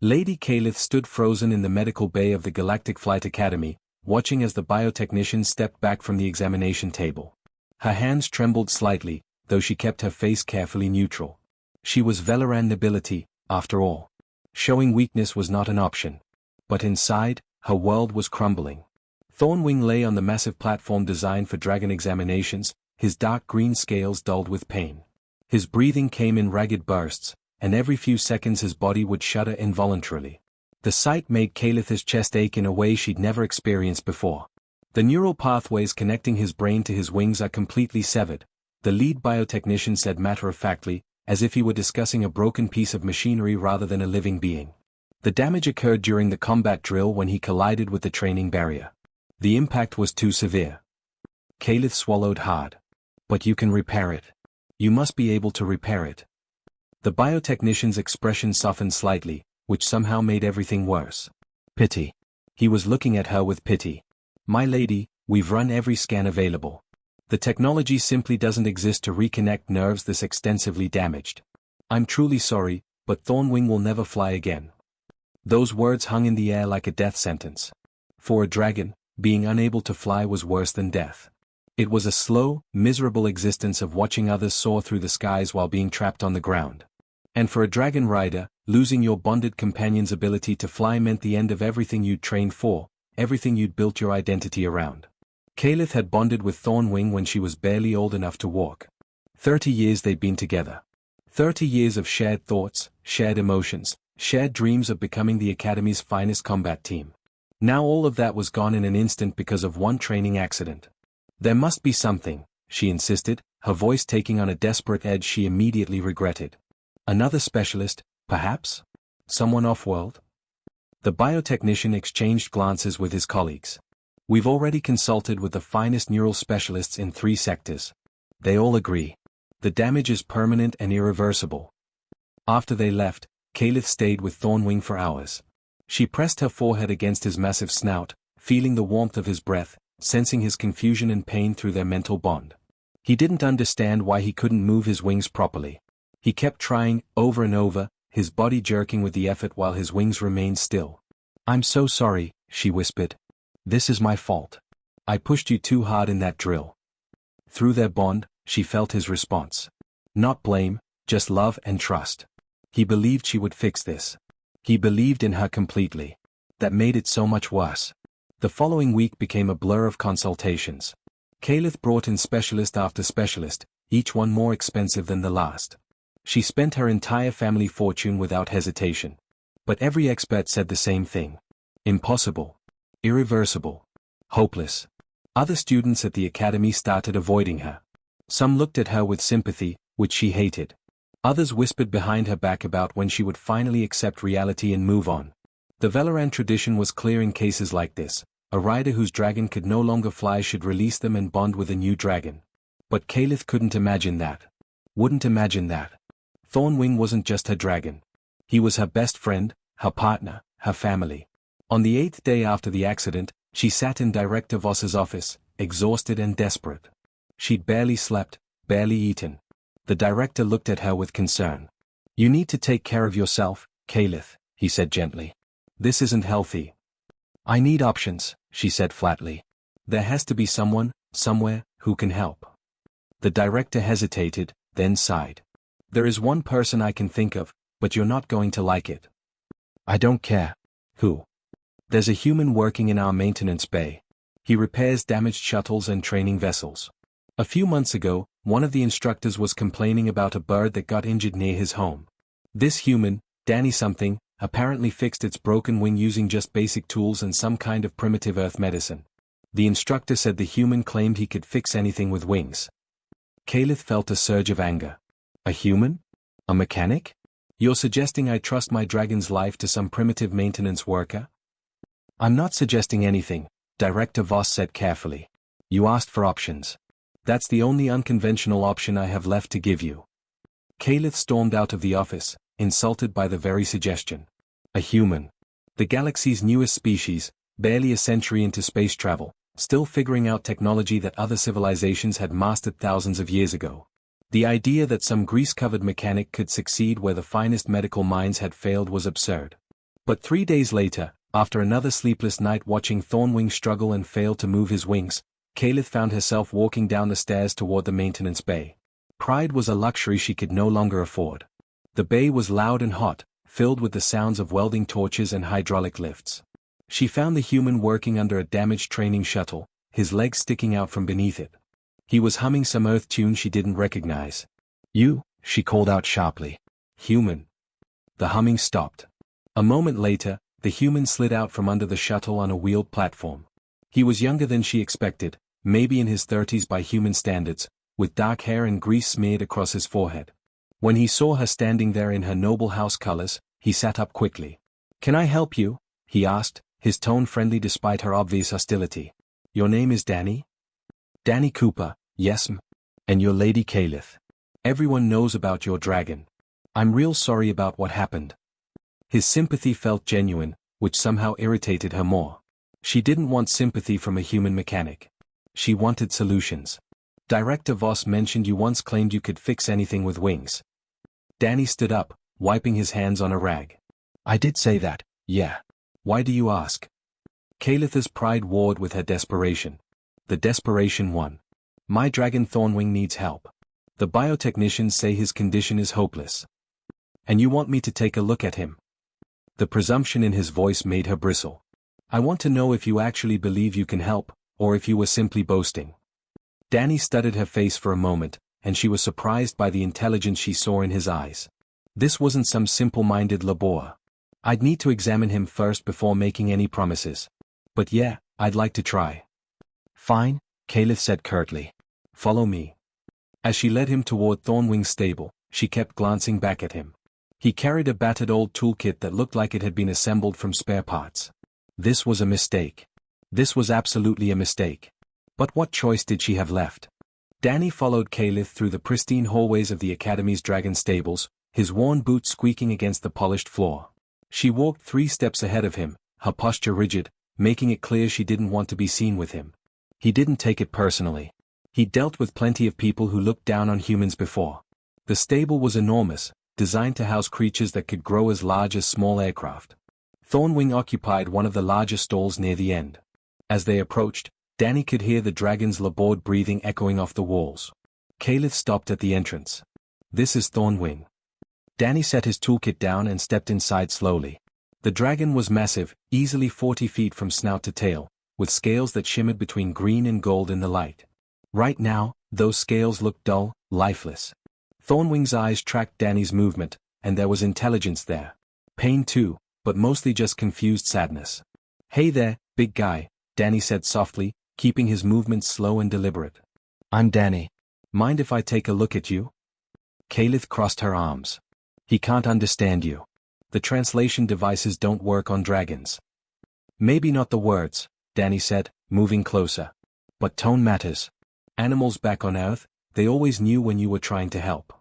Lady Calith stood frozen in the medical bay of the Galactic Flight Academy, watching as the biotechnician stepped back from the examination table. Her hands trembled slightly, though she kept her face carefully neutral. She was Velaran nobility, after all. Showing weakness was not an option. But inside, her world was crumbling. Thornwing lay on the massive platform designed for dragon examinations, his dark green scales dulled with pain. His breathing came in ragged bursts, and every few seconds his body would shudder involuntarily. The sight made Calith's chest ache in a way she'd never experienced before. The neural pathways connecting his brain to his wings are completely severed, the lead biotechnician said matter-of-factly, as if he were discussing a broken piece of machinery rather than a living being. The damage occurred during the combat drill when he collided with the training barrier. The impact was too severe. Calith swallowed hard. But you can repair it. You must be able to repair it. The biotechnician's expression softened slightly, which somehow made everything worse. Pity. He was looking at her with pity. My lady, we've run every scan available. The technology simply doesn't exist to reconnect nerves this extensively damaged. I'm truly sorry, but Thornwing will never fly again. Those words hung in the air like a death sentence. For a dragon, being unable to fly was worse than death. It was a slow, miserable existence of watching others soar through the skies while being trapped on the ground. And for a dragon rider, losing your bonded companion's ability to fly meant the end of everything you'd trained for, everything you'd built your identity around. Calith had bonded with Thornwing when she was barely old enough to walk. 30 years they'd been together. 30 years of shared thoughts, shared emotions, shared dreams of becoming the Academy's finest combat team. Now all of that was gone in an instant because of one training accident. There must be something, she insisted, her voice taking on a desperate edge she immediately regretted. Another specialist, perhaps? Someone off-world? The biotechnician exchanged glances with his colleagues. We've already consulted with the finest neural specialists in 3 sectors. They all agree. The damage is permanent and irreversible. After they left, Calith stayed with Thornwing for hours. She pressed her forehead against his massive snout, feeling the warmth of his breath, sensing his confusion and pain through their mental bond. He didn't understand why he couldn't move his wings properly. He kept trying, over and over, his body jerking with the effort while his wings remained still. I'm so sorry, she whispered. This is my fault. I pushed you too hard in that drill. Through their bond, she felt his response. Not blame, just love and trust. He believed she would fix this. He believed in her completely. That made it so much worse. The following week became a blur of consultations. Calith brought in specialist after specialist, each one more expensive than the last. She spent her entire family fortune without hesitation. But every expert said the same thing. Impossible. Irreversible. Hopeless. Other students at the academy started avoiding her. Some looked at her with sympathy, which she hated. Others whispered behind her back about when she would finally accept reality and move on. The Velaran tradition was clear in cases like this. A rider whose dragon could no longer fly should release them and bond with a new dragon. But Calith couldn't imagine that. Wouldn't imagine that. Thornwing wasn't just her dragon. He was her best friend, her partner, her family. On the 8th day after the accident, she sat in Director Voss's office, exhausted and desperate. She'd barely slept, barely eaten. The director looked at her with concern. You need to take care of yourself, Calith, he said gently. This isn't healthy. I need options, she said flatly. There has to be someone, somewhere, who can help. The director hesitated, then sighed. There is one person I can think of, but you're not going to like it. I don't care. Who? There's a human working in our maintenance bay. He repairs damaged shuttles and training vessels. A few months ago, one of the instructors was complaining about a bird that got injured near his home. This human, Danny something, apparently fixed its broken wing using just basic tools and some kind of primitive earth medicine. The instructor said the human claimed he could fix anything with wings. Calith felt a surge of anger. A human? A mechanic? You're suggesting I trust my dragon's life to some primitive maintenance worker? I'm not suggesting anything, Director Voss said carefully. You asked for options. That's the only unconventional option I have left to give you. Calith stormed out of the office, insulted by the very suggestion. A human. The galaxy's newest species, barely a century into space travel, still figuring out technology that other civilizations had mastered thousands of years ago. The idea that some grease-covered mechanic could succeed where the finest medical minds had failed was absurd. But 3 days later, after another sleepless night watching Thornwing struggle and fail to move his wings, Kalith found herself walking down the stairs toward the maintenance bay. Pride was a luxury she could no longer afford. The bay was loud and hot, filled with the sounds of welding torches and hydraulic lifts. She found the human working under a damaged training shuttle, his legs sticking out from beneath it. He was humming some earth tune she didn't recognize. "You," she called out sharply. "Human." The humming stopped. A moment later, the human slid out from under the shuttle on a wheeled platform. He was younger than she expected, maybe in his 30s by human standards, with dark hair and grease smeared across his forehead. When he saw her standing there in her noble house colors, he sat up quickly. "Can I help you?" he asked, his tone friendly despite her obvious hostility. "Your name is Danny?" "Danny Cooper, yes m. And you're Lady Kalith. Everyone knows about your dragon. I'm real sorry about what happened." His sympathy felt genuine, which somehow irritated her more. She didn't want sympathy from a human mechanic. She wanted solutions. "Director Voss mentioned you once claimed you could fix anything with wings." Danny stood up, wiping his hands on a rag. "I did say that, yeah. Why do you ask?" Kalith's pride warred with her desperation. The desperation won. "My dragon Thornwing needs help. The biotechnicians say his condition is hopeless. And you want me to take a look at him?" The presumption in his voice made her bristle. "I want to know if you actually believe you can help, or if you were simply boasting." Danny studied her face for a moment, and she was surprised by the intelligence she saw in his eyes. This wasn't some simple-minded labor. "I'd need to examine him first before making any promises. But yeah, I'd like to try." "Fine," Kalith said curtly. "Follow me." As she led him toward Thornwing's stable, she kept glancing back at him. He carried a battered old toolkit that looked like it had been assembled from spare parts. This was a mistake. This was absolutely a mistake. But what choice did she have left? Danny followed Kalith through the pristine hallways of the Academy's dragon stables, his worn boots squeaking against the polished floor. She walked 3 steps ahead of him, her posture rigid, making it clear she didn't want to be seen with him. He didn't take it personally. He'd dealt with plenty of people who looked down on humans before. The stable was enormous, designed to house creatures that could grow as large as small aircraft. Thornwing occupied one of the larger stalls near the end. As they approached, Danny could hear the dragon's labored breathing echoing off the walls. Kalith stopped at the entrance. "This is Thornwing." Danny set his toolkit down and stepped inside slowly. The dragon was massive, easily 40 feet from snout to tail, with scales that shimmered between green and gold in the light. Right now, those scales looked dull, lifeless. Thornwing's eyes tracked Danny's movement, and there was intelligence there. Pain too, but mostly just confused sadness. "Hey there, big guy," Danny said softly, keeping his movements slow and deliberate. "I'm Danny. Mind if I take a look at you?" Kalith crossed her arms. "He can't understand you. The translation devices don't work on dragons." "Maybe not the words," Danny said, moving closer. "But tone matters. Animals back on Earth, they always knew when you were trying to help."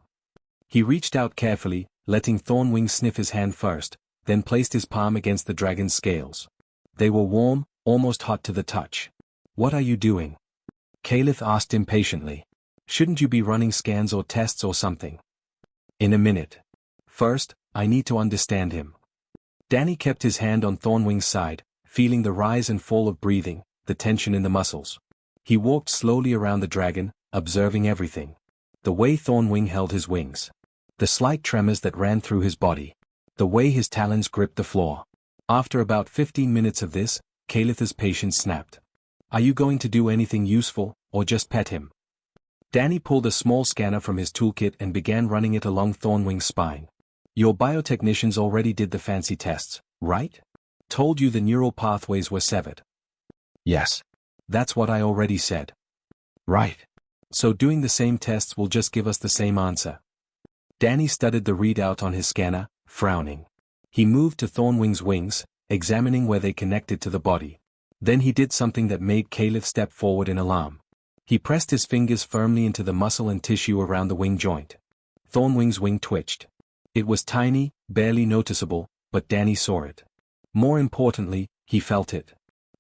He reached out carefully, letting Thornwing sniff his hand first, then placed his palm against the dragon's scales. They were warm, almost hot to the touch. "What are you doing?" Kalith asked impatiently. "Shouldn't you be running scans or tests or something?" "In a minute. First, I need to understand him." Danny kept his hand on Thornwing's side, feeling the rise and fall of breathing, the tension in the muscles. He walked slowly around the dragon, observing everything. The way Thornwing held his wings. The slight tremors that ran through his body. The way his talons gripped the floor. After about 15 minutes of this, Kalith's patience snapped. "Are you going to do anything useful, or just pet him?" Danny pulled a small scanner from his toolkit and began running it along Thornwing's spine. "Your biotechnicians already did the fancy tests, right? Told you the neural pathways were severed." "Yes. That's what I already said." "Right. So doing the same tests will just give us the same answer." Danny studied the readout on his scanner, frowning. He moved to Thornwing's wings, examining where they connected to the body. Then he did something that made Kalith step forward in alarm. He pressed his fingers firmly into the muscle and tissue around the wing joint. Thornwing's wing twitched. It was tiny, barely noticeable, but Danny saw it. More importantly, he felt it.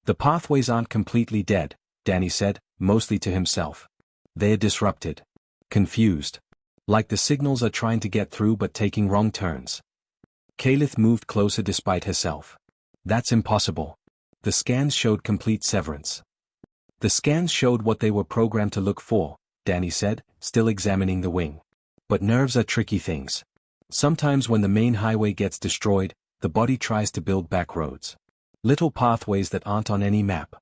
"The pathways aren't completely dead," Danny said, mostly to himself. "They're disrupted. Confused. Like the signals are trying to get through but taking wrong turns." Kalith moved closer despite herself. That's impossible. The scans showed complete severance. The scans showed what they were programmed to look for, Danny said, still examining the wing. But nerves are tricky things. Sometimes when the main highway gets destroyed, the body tries to build back roads. Little pathways that aren't on any map.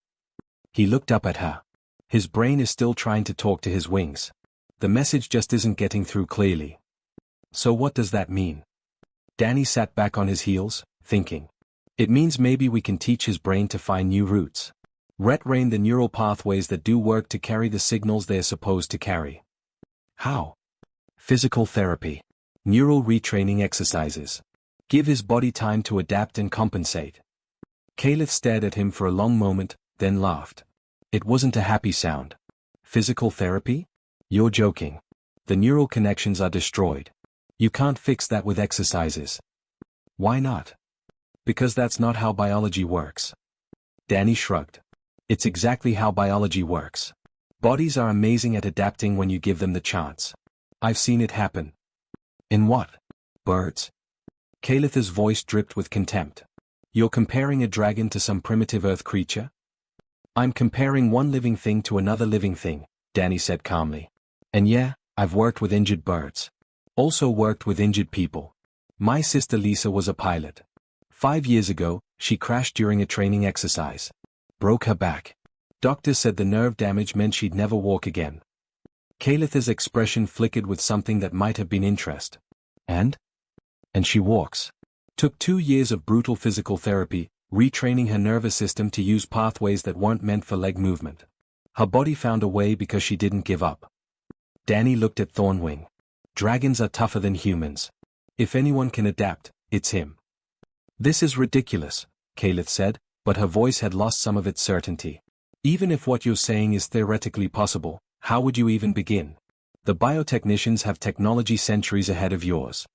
He looked up at her. His brain is still trying to talk to his wings. The message just isn't getting through clearly. So what does that mean? Danny sat back on his heels, thinking. It means maybe we can teach his brain to find new routes. Retrain the neural pathways that do work to carry the signals they are supposed to carry. How? Physical therapy. Neural retraining exercises. Give his body time to adapt and compensate. Kalith stared at him for a long moment, then laughed. It wasn't a happy sound. Physical therapy? You're joking. The neural connections are destroyed. You can't fix that with exercises. Why not? Because that's not how biology works. Danny shrugged. It's exactly how biology works. Bodies are amazing at adapting when you give them the chance. I've seen it happen. In what? Birds? Kalith's voice dripped with contempt. You're comparing a dragon to some primitive earth creature? I'm comparing one living thing to another living thing, Danny said calmly. And yeah, I've worked with injured birds. Also worked with injured people. My sister Lisa was a pilot. 5 years ago, she crashed during a training exercise. Broke her back. Doctors said the nerve damage meant she'd never walk again. Kalith's expression flickered with something that might have been interest. And she walks. Took 2 years of brutal physical therapy, retraining her nervous system to use pathways that weren't meant for leg movement. Her body found a way because she didn't give up. Danny looked at Thornwing. Dragons are tougher than humans. If anyone can adapt, it's him. This is ridiculous, Kalith said, but her voice had lost some of its certainty. Even if what you're saying is theoretically possible, how would you even begin? The biotechnicians have technology centuries ahead of yours.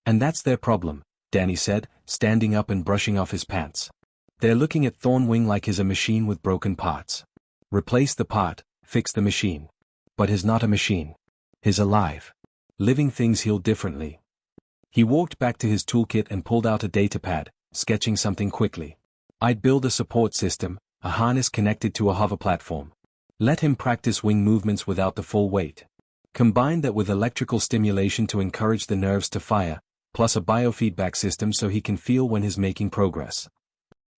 And that's their problem, Danny said, standing up and brushing off his pants. They're looking at Thornwing like he's a machine with broken parts. Replace the part, fix the machine. But he's not a machine. He's alive. Living things heal differently. He walked back to his toolkit and pulled out a datapad, sketching something quickly. I'd build a support system, a harness connected to a hover platform. Let him practice wing movements without the full weight. Combine that with electrical stimulation to encourage the nerves to fire, plus a biofeedback system so he can feel when he's making progress.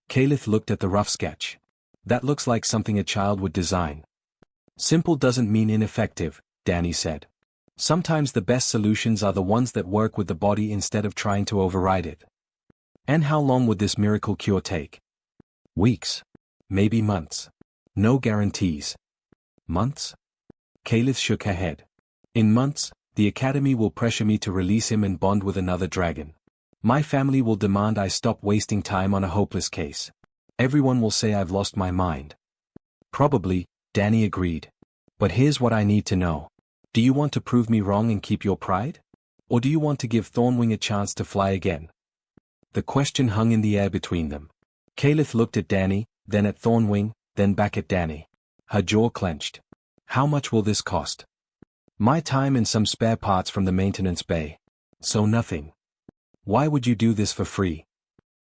Kalith looked at the rough sketch. That looks like something a child would design. Simple doesn't mean ineffective, Danny said. Sometimes the best solutions are the ones that work with the body instead of trying to override it. And how long would this miracle cure take? Weeks. Maybe months. No guarantees. Months? Kalith shook her head. In months, the Academy will pressure me to release him and bond with another dragon. My family will demand I stop wasting time on a hopeless case. Everyone will say I've lost my mind. Probably, Danny agreed. But here's what I need to know. Do you want to prove me wrong and keep your pride? Or do you want to give Thornwing a chance to fly again? The question hung in the air between them. Kalith looked at Danny, then at Thornwing, then back at Danny. Her jaw clenched. How much will this cost? My time and some spare parts from the maintenance bay. So nothing. Why would you do this for free?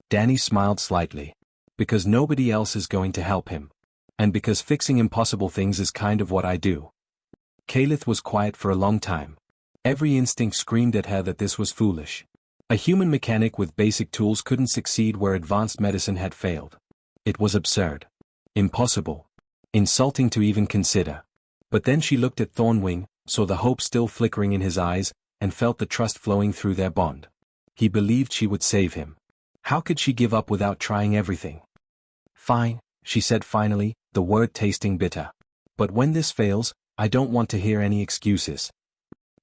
Danny smiled slightly. Because nobody else is going to help him. And because fixing impossible things is kind of what I do. Kalith was quiet for a long time. Every instinct screamed at her that this was foolish. A human mechanic with basic tools couldn't succeed where advanced medicine had failed. It was absurd. Impossible. Insulting to even consider. But then she looked at Thornwing, saw the hope still flickering in his eyes, and felt the trust flowing through their bond. He believed she would save him. How could she give up without trying everything? Fine, she said finally, the word tasting bitter. But when this fails, I don't want to hear any excuses.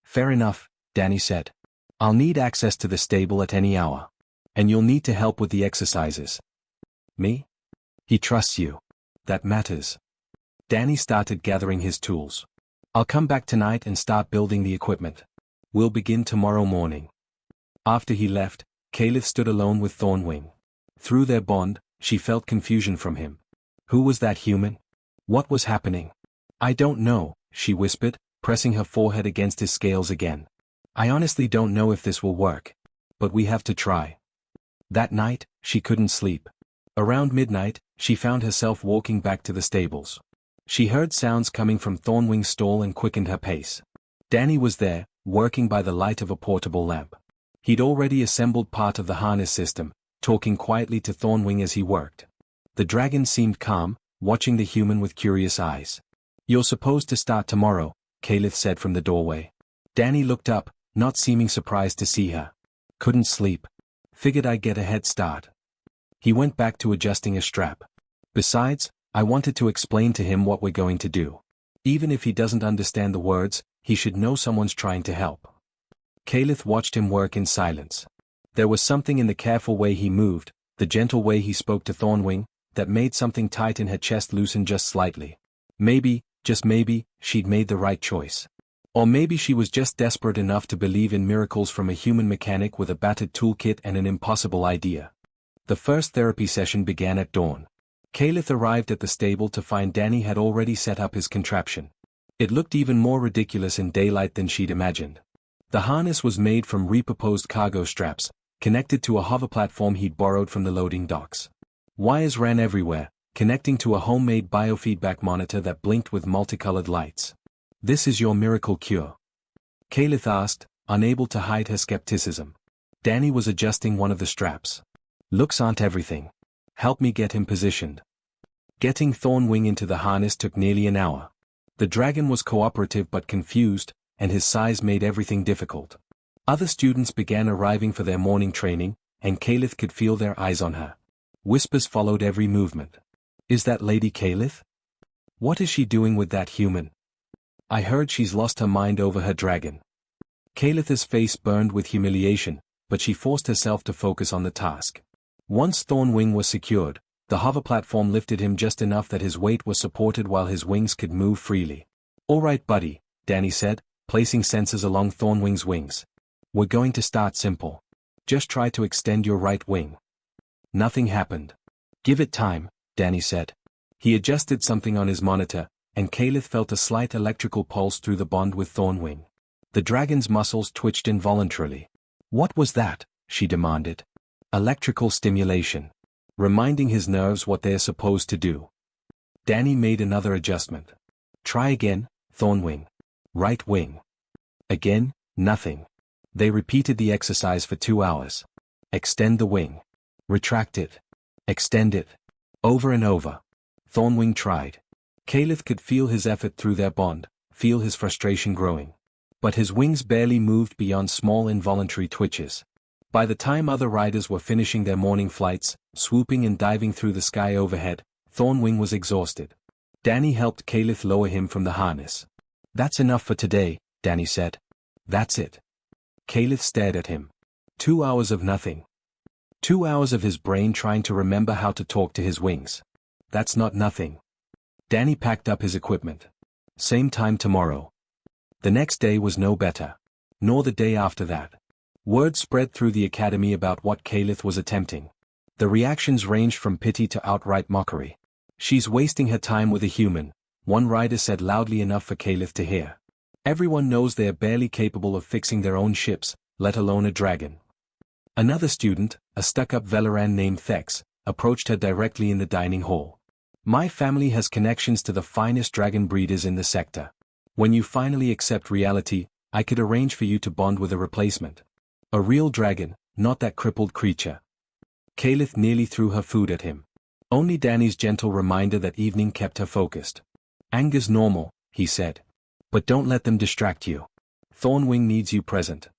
Fair enough, Danny said. I'll need access to the stable at any hour. And you'll need to help with the exercises. Me? He trusts you. That matters. Danny started gathering his tools. I'll come back tonight and start building the equipment. We'll begin tomorrow morning. After he left, Kalith stood alone with Thornwing. Through their bond, she felt confusion from him. Who was that human? What was happening? I don't know, she whispered, pressing her forehead against his scales again. I honestly don't know if this will work. but we have to try. That night, she couldn't sleep. Around midnight, she found herself walking back to the stables. She heard sounds coming from Thornwing's stall and quickened her pace. Danny was there, working by the light of a portable lamp. He'd already assembled part of the harness system, talking quietly to Thornwing as he worked. The dragon seemed calm, watching the human with curious eyes. "You're supposed to start tomorrow," Caliph said from the doorway. Danny looked up, not seeming surprised to see her. "Couldn't sleep. Figured I'd get a head start." He went back to adjusting a strap. "Besides, I wanted to explain to him what we're going to do. Even if he doesn't understand the words, he should know someone's trying to help." Caliph watched him work in silence. There was something in the careful way he moved, the gentle way he spoke to Thornwing, that made something tight in her chest loosen just slightly. Maybe, just maybe, she'd made the right choice. Or maybe she was just desperate enough to believe in miracles from a human mechanic with a battered toolkit and an impossible idea. The first therapy session began at dawn. Caliph arrived at the stable to find Danny had already set up his contraption. It looked even more ridiculous in daylight than she'd imagined. The harness was made from repurposed cargo straps, connected to a hover platform he'd borrowed from the loading docks. Wires ran everywhere, connecting to a homemade biofeedback monitor that blinked with multicolored lights. "This is your miracle cure?" Caliph asked, unable to hide her skepticism. Danny was adjusting one of the straps. "Looks aren't everything. Help me get him positioned." Getting Thornwing into the harness took nearly an hour. The dragon was cooperative but confused, and his size made everything difficult. Other students began arriving for their morning training, and Caliph could feel their eyes on her. Whispers followed every movement. "Is that Lady Caliph? What is she doing with that human? I heard she's lost her mind over her dragon." Caliph's face burned with humiliation, but she forced herself to focus on the task. Once Thornwing was secured, the hover platform lifted him just enough that his weight was supported while his wings could move freely. "All right, buddy," Danny said, placing sensors along Thornwing's wings. "We're going to start simple. Just try to extend your right wing." Nothing happened. "Give it time," Danny said. He adjusted something on his monitor, and Caliph felt a slight electrical pulse through the bond with Thornwing. The dragon's muscles twitched involuntarily. "What was that?" she demanded. "Electrical stimulation. Reminding his nerves what they're supposed to do." Danny made another adjustment. "Try again, Thornwing. Right wing." Again, nothing. They repeated the exercise for 2 hours. "Extend the wing. Retract it. Extend it." Over and over. Thornwing tried. Caliph could feel his effort through their bond, feel his frustration growing. But his wings barely moved beyond small involuntary twitches. By the time other riders were finishing their morning flights, swooping and diving through the sky overhead, Thornwing was exhausted. Danny helped Caliph lower him from the harness. "That's enough for today," Danny said. "That's it." Caliph stared at him. 2 hours of nothing. 2 hours of his brain trying to remember how to talk to his wings. "That's not nothing." Danny packed up his equipment. "Same time tomorrow." The next day was no better. Nor the day after that. Word spread through the academy about what Caliph was attempting. The reactions ranged from pity to outright mockery. "She's wasting her time with a human," one rider said loudly enough for Caliph to hear. "Everyone knows they are barely capable of fixing their own ships, let alone a dragon." Another student, a stuck-up Velaran named Thex, approached her directly in the dining hall. "My family has connections to the finest dragon breeders in the sector. When you finally accept reality, I could arrange for you to bond with a replacement. A real dragon, not that crippled creature." Caliph nearly threw her food at him. Only Danny's gentle reminder that evening kept her focused. "Anger's normal," he said. "But don't let them distract you. Thornwing needs you present."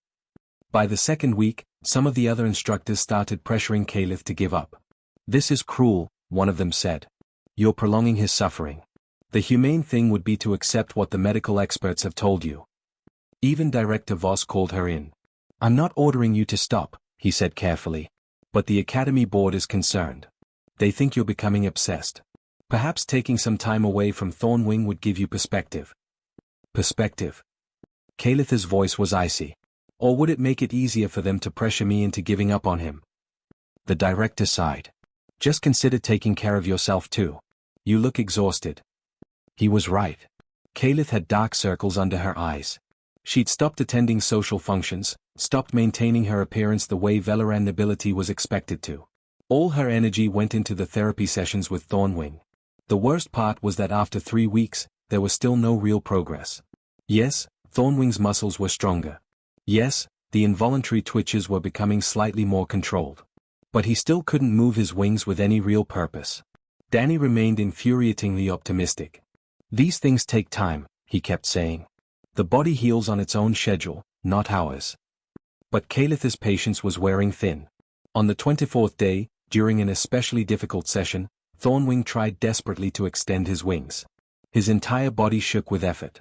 By the second week, some of the other instructors started pressuring Caliph to give up. "This is cruel," one of them said. "You're prolonging his suffering. The humane thing would be to accept what the medical experts have told you." Even Director Voss called her in. "I'm not ordering you to stop," he said carefully. "But the Academy board is concerned. They think you're becoming obsessed. Perhaps taking some time away from Thornwing would give you perspective." "Perspective?" Caliph's voice was icy. "Or would it make it easier for them to pressure me into giving up on him?" The director sighed. "Just consider taking care of yourself too. You look exhausted." He was right. Caliph had dark circles under her eyes. She'd stopped attending social functions, Stopped maintaining her appearance the way Velaran nobility was expected to. All her energy went into the therapy sessions with Thornwing. The worst part was that after 3 weeks, there was still no real progress. Yes, Thornwing's muscles were stronger. Yes, the involuntary twitches were becoming slightly more controlled. But he still couldn't move his wings with any real purpose. Danny remained infuriatingly optimistic. These things take time, he kept saying. The body heals on its own schedule, not ours. But Calith's patience was wearing thin. On the 24th day, during an especially difficult session, Thornwing tried desperately to extend his wings. His entire body shook with effort.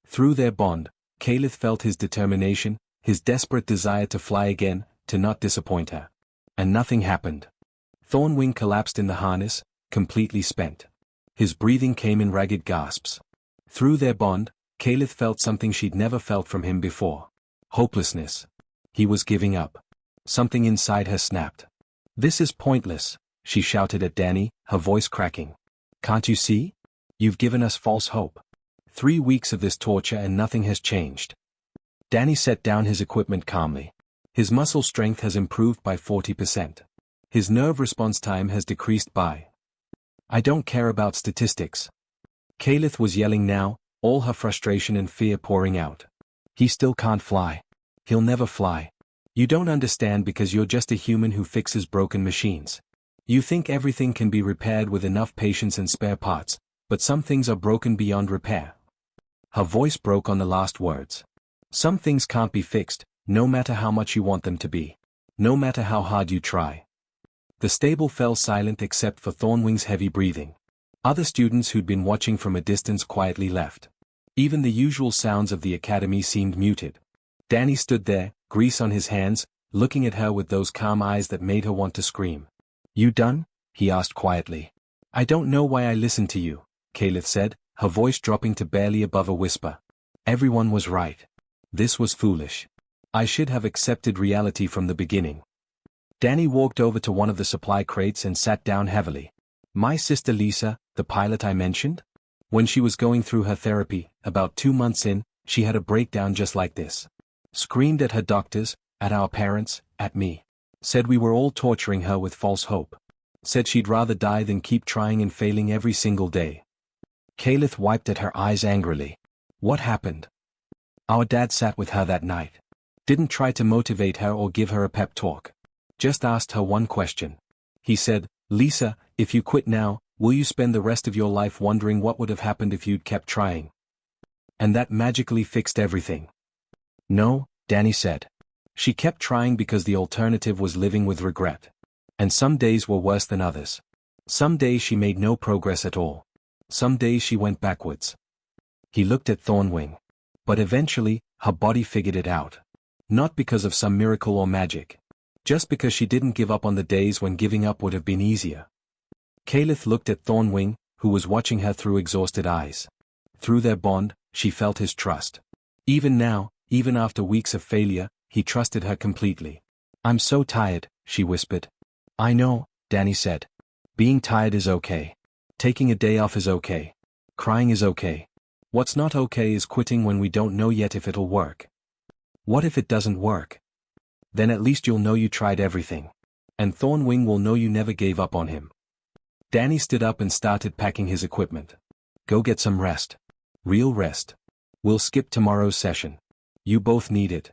Through their bond, Calith felt his determination, his desperate desire to fly again, to not disappoint her. And nothing happened. Thornwing collapsed in the harness, completely spent. His breathing came in ragged gasps. Through their bond, Calith felt something she'd never felt from him before. Hopelessness. He was giving up. Something inside her snapped. "This is pointless," she shouted at Danny, her voice cracking. "Can't you see? You've given us false hope. 3 weeks of this torture and nothing has changed." Danny set down his equipment calmly. His muscle strength has improved by 40%. His nerve response time has decreased by. "I don't care about statistics." Calith was yelling now, all her frustration and fear pouring out. "He still can't fly. He'll never fly. You don't understand because you're just a human who fixes broken machines. You think everything can be repaired with enough patience and spare parts, but some things are broken beyond repair." Her voice broke on the last words. "Some things can't be fixed, no matter how much you want them to be. No matter how hard you try." The stable fell silent except for Thornwing's heavy breathing. Other students who'd been watching from a distance quietly left. Even the usual sounds of the academy seemed muted. Danny stood there, grease on his hands, looking at her with those calm eyes that made her want to scream. "You done?" he asked quietly. "I don't know why I listened to you," Calith said, her voice dropping to barely above a whisper. "Everyone was right. This was foolish. I should have accepted reality from the beginning." Danny walked over to one of the supply crates and sat down heavily. "My sister Lisa, the pilot I mentioned? When she was going through her therapy, about 2 months in, she had a breakdown just like this. Screamed at her doctors, at our parents, at me. Said we were all torturing her with false hope. Said she'd rather die than keep trying and failing every single day." Calith wiped at her eyes angrily. "What happened?" "Our dad sat with her that night. Didn't try to motivate her or give her a pep talk. Just asked her one question. He said, 'Lisa, if you quit now, will you spend the rest of your life wondering what would have happened if you'd kept trying?' And that magically fixed everything." "No," Danny said. "She kept trying because the alternative was living with regret. And some days were worse than others. Some days she made no progress at all. Some days she went backwards." He looked at Thornwing. But eventually, her body figured it out. Not because of some miracle or magic. Just because she didn't give up on the days when giving up would have been easier. Calith looked at Thornwing, who was watching her through exhausted eyes. Through their bond, she felt his trust. Even now, even after weeks of failure, he trusted her completely. "I'm so tired," she whispered. "I know," Danny said. "Being tired is okay. Taking a day off is okay. Crying is okay. What's not okay is quitting when we don't know yet if it'll work. What if it doesn't work? Then at least you'll know you tried everything. And Thornwing will know you never gave up on him." Danny stood up and started packing his equipment. "Go get some rest. Real rest. We'll skip tomorrow's session. You both need it."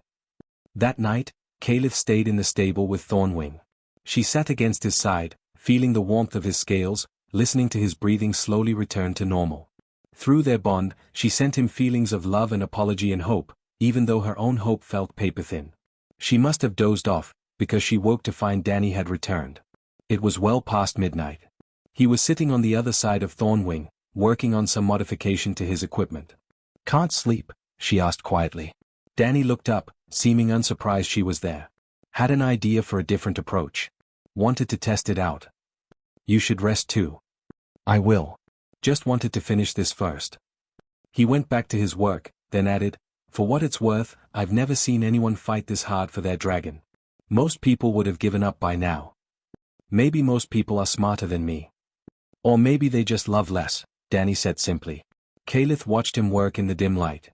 That night, Calith stayed in the stable with Thornwing. She sat against his side, feeling the warmth of his scales, listening to his breathing slowly return to normal. Through their bond, she sent him feelings of love and apology and hope, even though her own hope felt paper-thin. She must have dozed off, because she woke to find Danny had returned. It was well past midnight. He was sitting on the other side of Thornwing, working on some modification to his equipment. "Can't sleep?" she asked quietly. Danny looked up, seeming unsurprised she was there. Had an idea for a different approach. Wanted to test it out. "You should rest too." "I will. Just wanted to finish this first." He went back to his work, then added, "For what it's worth, I've never seen anyone fight this hard for their dragon. Most people would have given up by now. Maybe most people are smarter than me. Or maybe they just love less," Danny said simply. Calith watched him work in the dim light.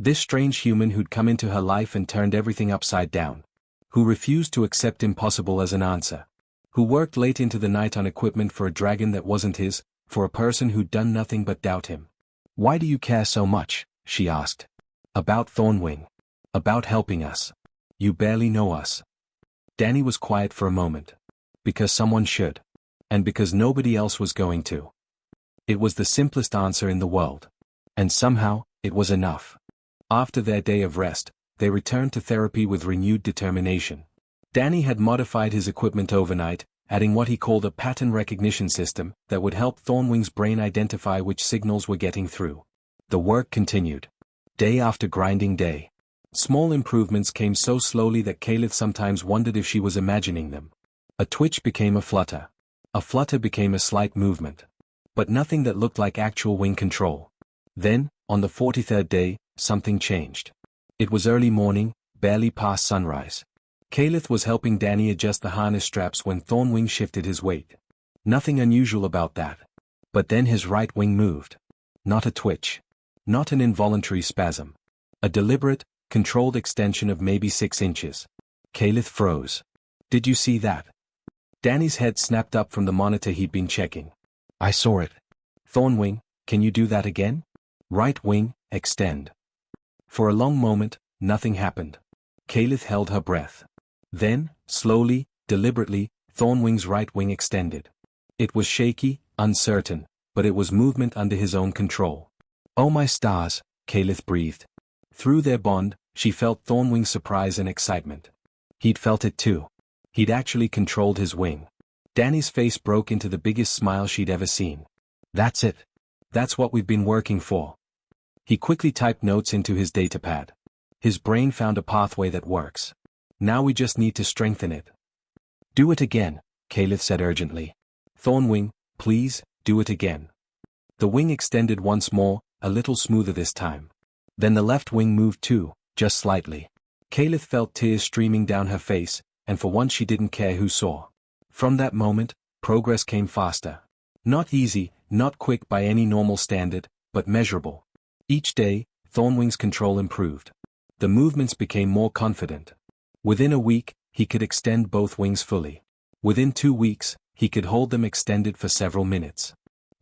This strange human who'd come into her life and turned everything upside down. Who refused to accept impossible as an answer. Who worked late into the night on equipment for a dragon that wasn't his, for a person who'd done nothing but doubt him. "Why do you care so much?" she asked. "About Thornwing. About helping us. You barely know us." Danny was quiet for a moment. Because someone should. And because nobody else was going to. It was the simplest answer in the world. And somehow, it was enough. After their day of rest, they returned to therapy with renewed determination. Danny had modified his equipment overnight, adding what he called a pattern recognition system that would help Thornwing's brain identify which signals were getting through. The work continued. Day after grinding day. Small improvements came so slowly that Kalith sometimes wondered if she was imagining them. A twitch became a flutter. A flutter became a slight movement. But nothing that looked like actual wing control. Then, on the 43rd day, something changed. It was early morning, barely past sunrise. Kalith was helping Danny adjust the harness straps when Thornwing shifted his weight. Nothing unusual about that. But then his right wing moved. Not a twitch. Not an involuntary spasm. A deliberate, controlled extension of maybe 6 inches. Kalith froze. "Did you see that?" Danny's head snapped up from the monitor he'd been checking. "I saw it." "Thornwing, can you do that again?" "Right wing, extend." For a long moment, nothing happened. Kalith held her breath. Then, slowly, deliberately, Thornwing's right wing extended. It was shaky, uncertain, but it was movement under his own control. "Oh my stars," Kalith breathed. Through their bond, she felt Thornwing's surprise and excitement. He'd felt it too. He'd actually controlled his wing. Danny's face broke into the biggest smile she'd ever seen. "That's it. That's what we've been working for." He quickly typed notes into his datapad. His brain found a pathway that works. Now we just need to strengthen it. "Do it again," Kalith said urgently. "Thornwing, please, do it again." The wing extended once more, a little smoother this time. Then the left wing moved too, just slightly. Kalith felt tears streaming down her face, and for once she didn't care who saw. From that moment, progress came faster. Not easy, not quick by any normal standard, but measurable. Each day, Thornwing's control improved. The movements became more confident. Within a week, he could extend both wings fully. Within 2 weeks, he could hold them extended for several minutes.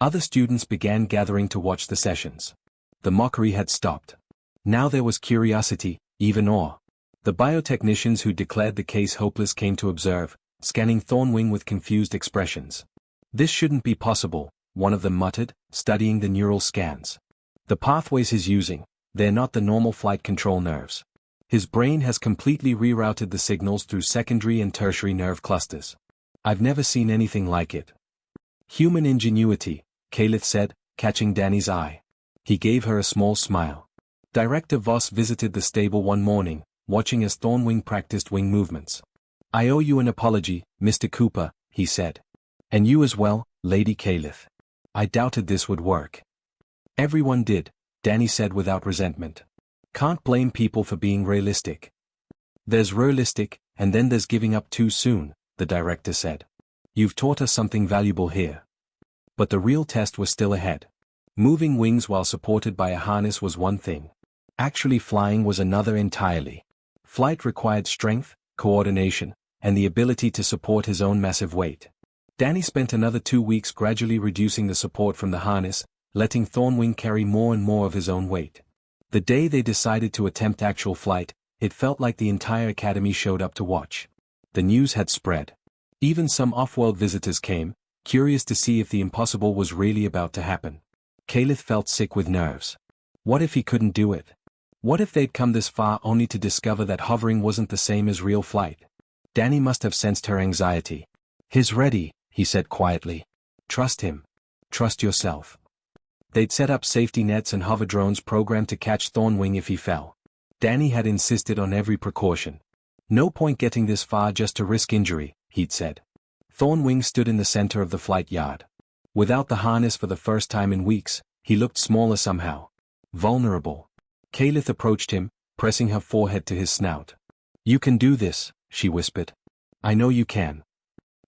Other students began gathering to watch the sessions. The mockery had stopped. Now there was curiosity, even awe. The biotechnicians who declared the case hopeless came to observe, scanning Thornwing with confused expressions. "This shouldn't be possible," one of them muttered, studying the neural scans. "The pathways he's using, they're not the normal flight control nerves. His brain has completely rerouted the signals through secondary and tertiary nerve clusters. I've never seen anything like it." "Human ingenuity," Kalith said, catching Danny's eye. He gave her a small smile. Director Voss visited the stable one morning, watching as Thornwing practiced wing movements. "I owe you an apology, Mr. Cooper," he said. "And you as well, Lady Kalith. I doubted this would work." "Everyone did," Danny said without resentment. "Can't blame people for being realistic." "There's realistic, and then there's giving up too soon," the director said. "You've taught us something valuable here." But the real test was still ahead. Moving wings while supported by a harness was one thing. Actually flying was another entirely. Flight required strength, coordination, and the ability to support his own massive weight. Danny spent another 2 weeks gradually reducing the support from the harness, letting Thornwing carry more and more of his own weight. The day they decided to attempt actual flight, it felt like the entire academy showed up to watch. The news had spread. Even some off-world visitors came, curious to see if the impossible was really about to happen. Kalith felt sick with nerves. What if he couldn't do it? What if they'd come this far only to discover that hovering wasn't the same as real flight? Danny must have sensed her anxiety. "He's ready," he said quietly. "Trust him. Trust yourself." They'd set up safety nets and hover drones programmed to catch Thornwing if he fell. Danny had insisted on every precaution. "No point getting this far just to risk injury," he'd said. Thornwing stood in the center of the flight yard. Without the harness for the first time in weeks, he looked smaller somehow. Vulnerable. Kalith approached him, pressing her forehead to his snout. "You can do this," she whispered. "I know you can."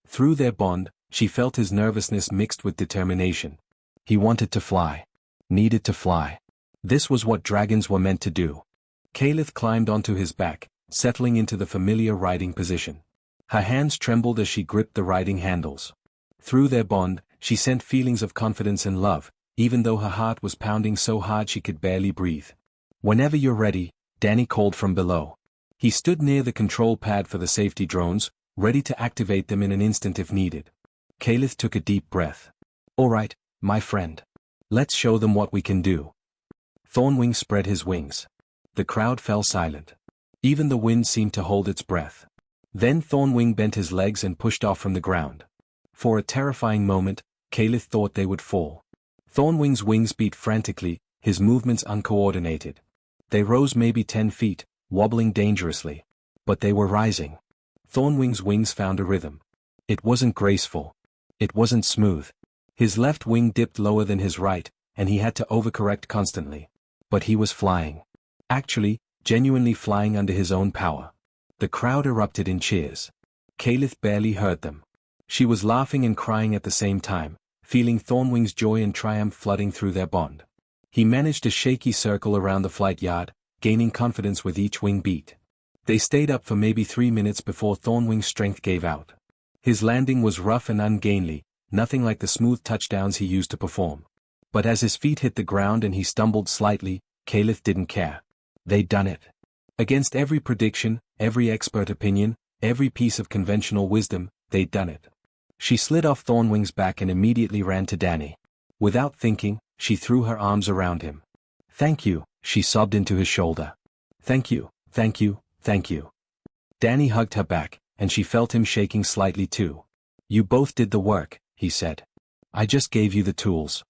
Through their bond, she felt his nervousness mixed with determination. He wanted to fly. Needed to fly. This was what dragons were meant to do. Kalith climbed onto his back, settling into the familiar riding position. Her hands trembled as she gripped the riding handles. Through their bond, she sent feelings of confidence and love, even though her heart was pounding so hard she could barely breathe. "Whenever you're ready," Danny called from below. He stood near the control pad for the safety drones, ready to activate them in an instant if needed. Kalith took a deep breath. "All right, my friend. Let's show them what we can do." Thornwing spread his wings. The crowd fell silent. Even the wind seemed to hold its breath. Then Thornwing bent his legs and pushed off from the ground. For a terrifying moment, Kalith thought they would fall. Thornwing's wings beat frantically, his movements uncoordinated. They rose maybe 10 feet, wobbling dangerously. But they were rising. Thornwing's wings found a rhythm. It wasn't graceful. It wasn't smooth. His left wing dipped lower than his right, and he had to overcorrect constantly. But he was flying. Actually, genuinely flying under his own power. The crowd erupted in cheers. Kalith barely heard them. She was laughing and crying at the same time, feeling Thornwing's joy and triumph flooding through their bond. He managed a shaky circle around the flight yard, gaining confidence with each wing beat. They stayed up for maybe 3 minutes before Thornwing's strength gave out. His landing was rough and ungainly, nothing like the smooth touchdowns he used to perform. But as his feet hit the ground and he stumbled slightly, Kalith didn't care. They'd done it. Against every prediction, every expert opinion, every piece of conventional wisdom, they'd done it. She slid off Thornwing's back and immediately ran to Danny. Without thinking, she threw her arms around him. "Thank you," she sobbed into his shoulder. "Thank you, thank you, thank you." Danny hugged her back, and she felt him shaking slightly too. "You both did the work," he said. "I just gave you the tools."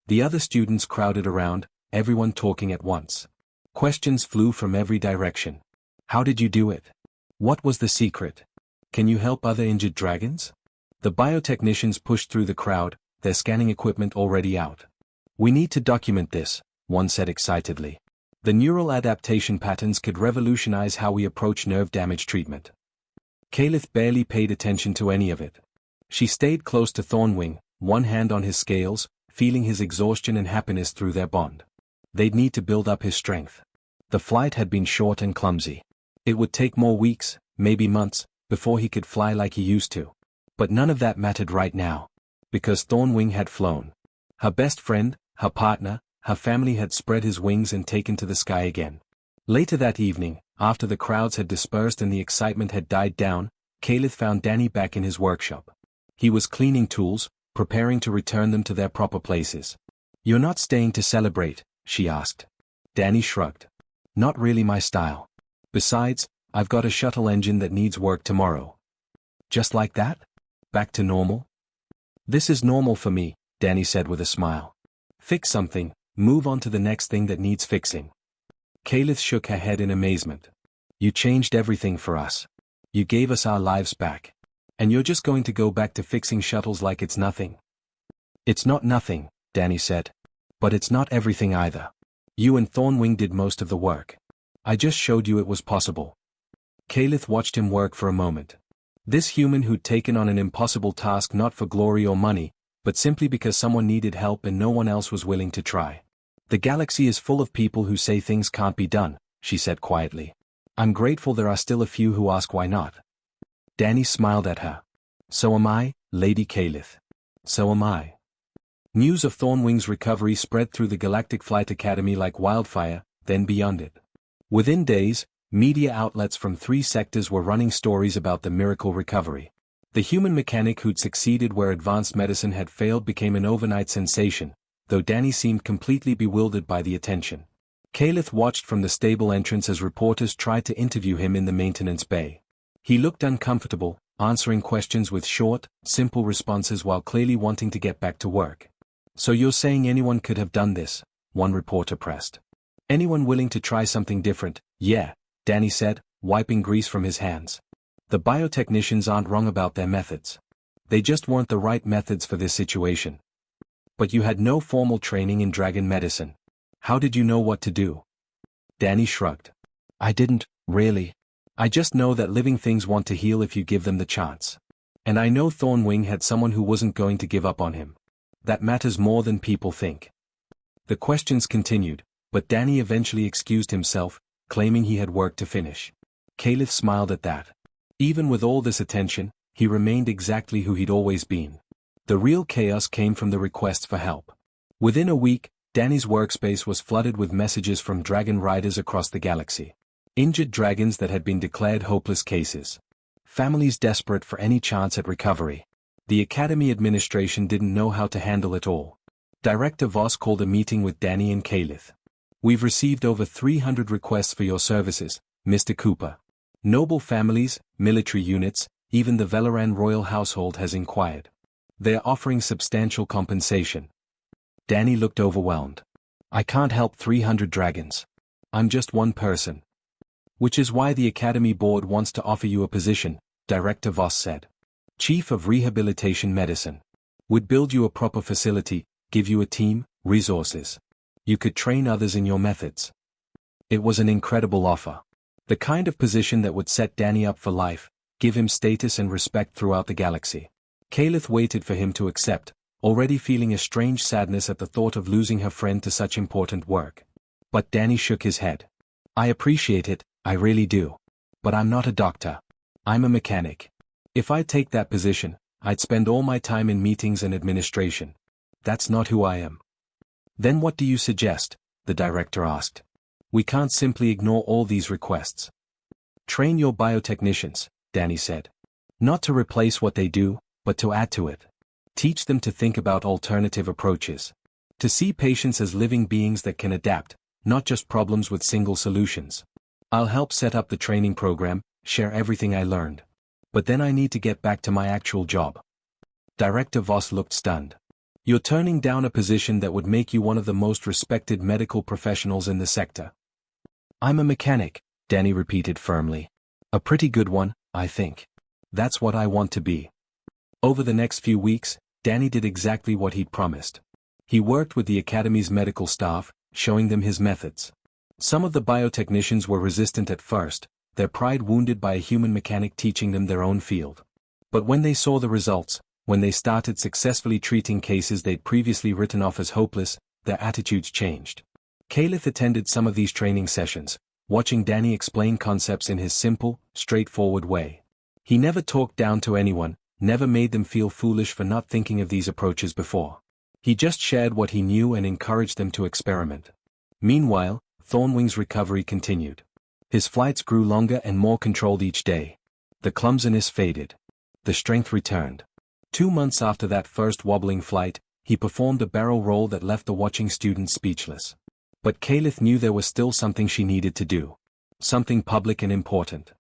The other students crowded around, everyone talking at once. Questions flew from every direction. How did you do it? What was the secret? Can you help other injured dragons? The biotechnicians pushed through the crowd, their scanning equipment already out. "We need to document this," one said excitedly. "The neural adaptation patterns could revolutionize how we approach nerve damage treatment." Kalith barely paid attention to any of it. She stayed close to Thornwing, one hand on his scales, feeling his exhaustion and happiness through their bond. They'd need to build up his strength. The flight had been short and clumsy. It would take more weeks, maybe months, before he could fly like he used to. But none of that mattered right now. Because Thornwing had flown. Her best friend, her partner, her family had spread his wings and taken to the sky again. Later that evening, after the crowds had dispersed and the excitement had died down, Kalith found Danny back in his workshop. He was cleaning tools, preparing to return them to their proper places. "You're not staying to celebrate?" she asked. Danny shrugged. "Not really my style. Besides, I've got a shuttle engine that needs work tomorrow." "Just like that? Back to normal?" "This is normal for me," Danny said with a smile. "Fix something, move on to the next thing that needs fixing." Kalith shook her head in amazement. "You changed everything for us. You gave us our lives back. And you're just going to go back to fixing shuttles like it's nothing?" "It's not nothing," Danny said. "But it's not everything either. You and Thornwing did most of the work. I just showed you it was possible." Kalith watched him work for a moment. This human who'd taken on an impossible task not for glory or money, but simply because someone needed help and no one else was willing to try. "The galaxy is full of people who say things can't be done," she said quietly. "I'm grateful there are still a few who ask why not." Danny smiled at her. "So am I, Lady Kalith. So am I." News of Thornwing's recovery spread through the Galactic Flight Academy like wildfire, then beyond it. Within days, media outlets from 3 sectors were running stories about the miracle recovery. The human mechanic who'd succeeded where advanced medicine had failed became an overnight sensation, though Danny seemed completely bewildered by the attention. Kalith watched from the stable entrance as reporters tried to interview him in the maintenance bay. He looked uncomfortable, answering questions with short, simple responses while clearly wanting to get back to work. "So you're saying anyone could have done this?" one reporter pressed. "Anyone willing to try something different?" "Yeah," Danny said, wiping grease from his hands. "The biotechnicians aren't wrong about their methods. They just weren't the right methods for this situation." "But you had no formal training in dragon medicine. How did you know what to do?" Danny shrugged. "I didn't, really. I just know that living things want to heal if you give them the chance. And I know Thornwing had someone who wasn't going to give up on him. That matters more than people think." The questions continued, But Danny eventually excused himself, claiming he had work to finish. Caliph smiled at that. Even with all this attention, he remained exactly who he'd always been. The real chaos came from the requests for help. Within a week, Danny's workspace was flooded with messages from dragon riders across the galaxy. Injured dragons that had been declared hopeless cases. Families desperate for any chance at recovery. The Academy administration didn't know how to handle it all. Director Voss called a meeting with Danny and Caliph. "We've received over 300 requests for your services, Mr. Cooper. Noble families, military units, even the Velaran royal household has inquired. They're offering substantial compensation." Danny looked overwhelmed. "I can't help 300 dragons. I'm just one person." "Which is why the Academy Board wants to offer you a position," Director Voss said. "Chief of Rehabilitation Medicine. Would build you a proper facility, give you a team, resources. You could train others in your methods." It was an incredible offer. The kind of position that would set Danny up for life, give him status and respect throughout the galaxy. Caliph waited for him to accept, already feeling a strange sadness at the thought of losing her friend to such important work. But Danny shook his head. "I appreciate it, I really do. But I'm not a doctor. I'm a mechanic. If I take that position, I'd spend all my time in meetings and administration. That's not who I am." "Then what do you suggest?" the director asked. "We can't simply ignore all these requests." "Train your biotechnicians," Danny said. "Not to replace what they do, but to add to it. Teach them to think about alternative approaches. To see patients as living beings that can adapt, not just problems with single solutions. I'll help set up the training program, share everything I learned. But then I need to get back to my actual job." Director Voss looked stunned. "You're turning down a position that would make you one of the most respected medical professionals in the sector." "I'm a mechanic," Danny repeated firmly. "A pretty good one, I think. That's what I want to be." Over the next few weeks, Danny did exactly what he'd promised. He worked with the Academy's medical staff, showing them his methods. Some of the biotechnicians were resistant at first, their pride wounded by a human mechanic teaching them their own field. But when they saw the results, when they started successfully treating cases they'd previously written off as hopeless, their attitudes changed. Caliph attended some of these training sessions, watching Danny explain concepts in his simple, straightforward way. He never talked down to anyone, never made them feel foolish for not thinking of these approaches before. He just shared what he knew and encouraged them to experiment. Meanwhile, Thornwing's recovery continued. His flights grew longer and more controlled each day. The clumsiness faded. The strength returned. 2 months after that first wobbling flight, he performed a barrel roll that left the watching students speechless. But Caliph knew there was still something she needed to do. Something public and important.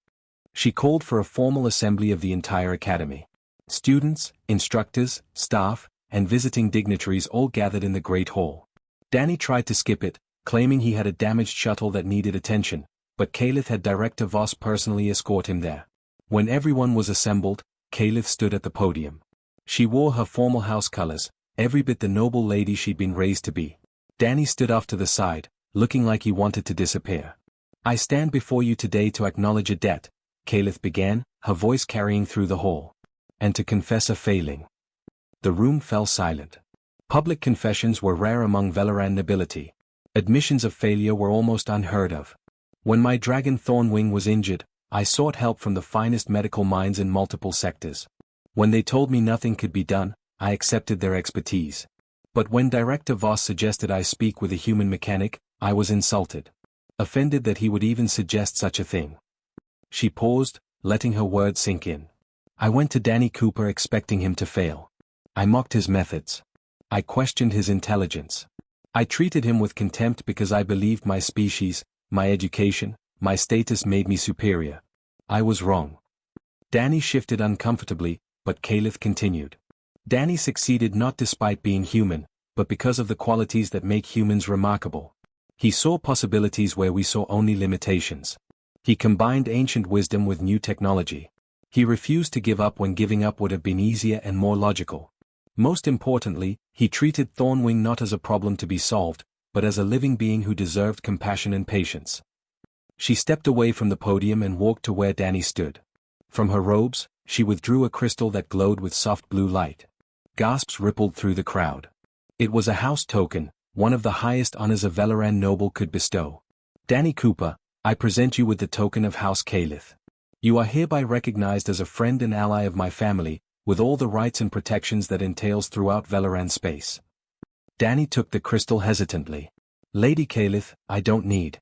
She called for a formal assembly of the entire academy. Students, instructors, staff, and visiting dignitaries all gathered in the Great Hall. Danny tried to skip it, claiming he had a damaged shuttle that needed attention, but Caliph had Director Voss personally escort him there. When everyone was assembled, Caliph stood at the podium. She wore her formal house colors, every bit the noble lady she'd been raised to be. Danny stood off to the side, looking like he wanted to disappear. "I stand before you today to acknowledge a debt," Caliph began, her voice carrying through the hall. "And to confess a failing." The room fell silent. Public confessions were rare among Velaran nobility. Admissions of failure were almost unheard of. "When my dragon Thornwing was injured, I sought help from the finest medical minds in multiple sectors. When they told me nothing could be done, I accepted their expertise. But when Director Voss suggested I speak with a human mechanic, I was insulted. Offended that he would even suggest such a thing." She paused, letting her words sink in. "I went to Danny Cooper expecting him to fail. I mocked his methods. I questioned his intelligence. I treated him with contempt because I believed my species, my education, my status made me superior. I was wrong." Danny shifted uncomfortably, but Caliph continued. "Danny succeeded not despite being human, but because of the qualities that make humans remarkable. He saw possibilities where we saw only limitations. He combined ancient wisdom with new technology. He refused to give up when giving up would have been easier and more logical. Most importantly, he treated Thornwing not as a problem to be solved, but as a living being who deserved compassion and patience." She stepped away from the podium and walked to where Danny stood. From her robes, she withdrew a crystal that glowed with soft blue light. Gasps rippled through the crowd. It was a house token, one of the highest honors a Valoran noble could bestow. Danny Cooper, I present you with the token of House Calith. You are hereby recognized as a friend and ally of my family, with all the rights and protections that entails throughout Valoran space. Danny took the crystal hesitantly. Lady Calith, I don't need.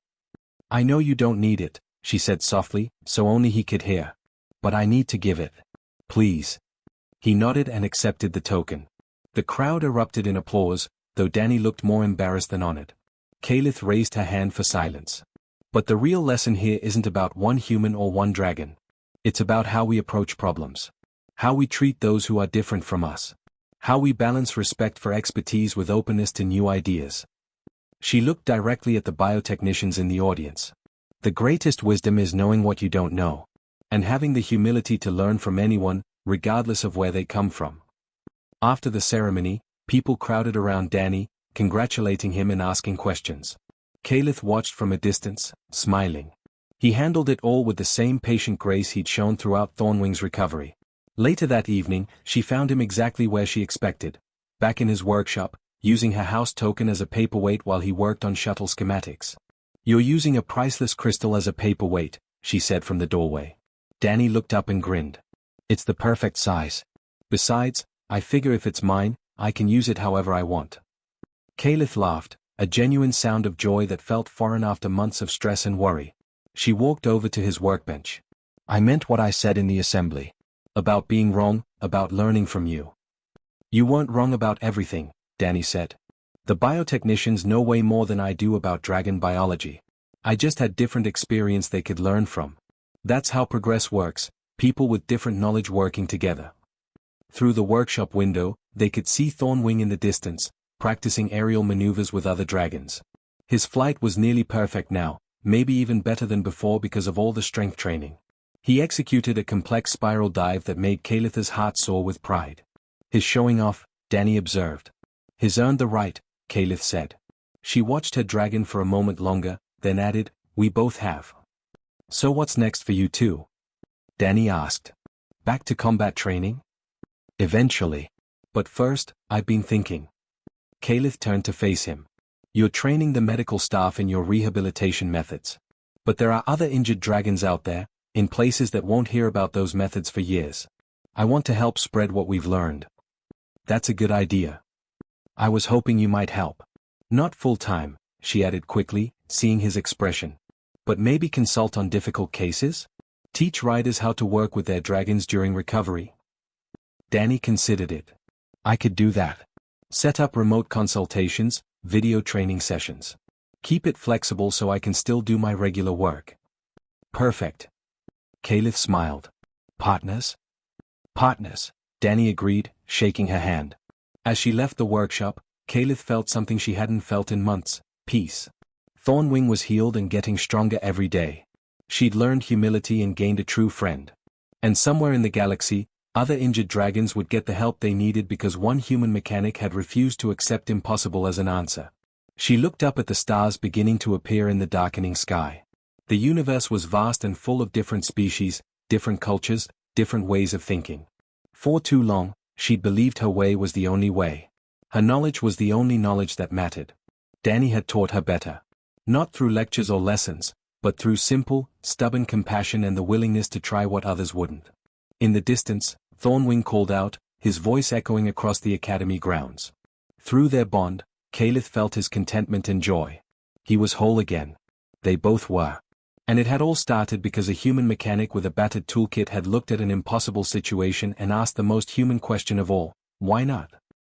I know you don't need it, she said softly, so only he could hear. But I need to give it. Please. He nodded and accepted the token. The crowd erupted in applause, though Danny looked more embarrassed than honored. Calith raised her hand for silence. But the real lesson here isn't about one human or one dragon. It's about how we approach problems. How we treat those who are different from us. How we balance respect for expertise with openness to new ideas. She looked directly at the biotechnicians in the audience. The greatest wisdom is knowing what you don't know. And having the humility to learn from anyone, regardless of where they come from. After the ceremony, people crowded around Danny, congratulating him and asking questions. Calith watched from a distance, smiling. He handled it all with the same patient grace he'd shown throughout Thornwing's recovery. Later that evening, she found him exactly where she expected, back in his workshop, using her house token as a paperweight while he worked on shuttle schematics. You're using a priceless crystal as a paperweight, she said from the doorway. Danny looked up and grinned. It's the perfect size. Besides, I figure if it's mine, I can use it however I want. Calith laughed, a genuine sound of joy that felt foreign after months of stress and worry. She walked over to his workbench. I meant what I said in the assembly. About being wrong, about learning from you. You weren't wrong about everything, Danny said. The biotechnicians know way more than I do about dragon biology. I just had different experience they could learn from. That's how progress works, people with different knowledge working together. Through the workshop window, they could see Thornwing in the distance, practicing aerial maneuvers with other dragons. His flight was nearly perfect now, maybe even better than before because of all the strength training. He executed a complex spiral dive that made Calith's heart soar with pride. His showing off, Danny observed. He's earned the right, Calith said. She watched her dragon for a moment longer, then added, we both have. So what's next for you two? Danny asked. Back to combat training? Eventually. But first, I've been thinking. Calith turned to face him. You're training the medical staff in your rehabilitation methods. But there are other injured dragons out there, in places that won't hear about those methods for years. I want to help spread what we've learned. That's a good idea. I was hoping you might help. Not full-time, she added quickly, seeing his expression. But maybe consult on difficult cases? Teach riders how to work with their dragons during recovery? Danny considered it. I could do that. Set up remote consultations, video training sessions. Keep it flexible so I can still do my regular work. Perfect. Calith smiled. Partners? Partners, Danny agreed, shaking her hand. As she left the workshop, Calith felt something she hadn't felt in months, peace. Thornwing was healed and getting stronger every day. She'd learned humility and gained a true friend. And somewhere in the galaxy, other injured dragons would get the help they needed because one human mechanic had refused to accept impossible as an answer. She looked up at the stars beginning to appear in the darkening sky. The universe was vast and full of different species, different cultures, different ways of thinking. For too long, she'd believed her way was the only way. Her knowledge was the only knowledge that mattered. Danny had taught her better. Not through lectures or lessons, but through simple, stubborn compassion and the willingness to try what others wouldn't. In the distance, Thornwing called out, his voice echoing across the academy grounds. Through their bond, Calith felt his contentment and joy. He was whole again. They both were. And it had all started because a human mechanic with a battered toolkit had looked at an impossible situation and asked the most human question of all, why not?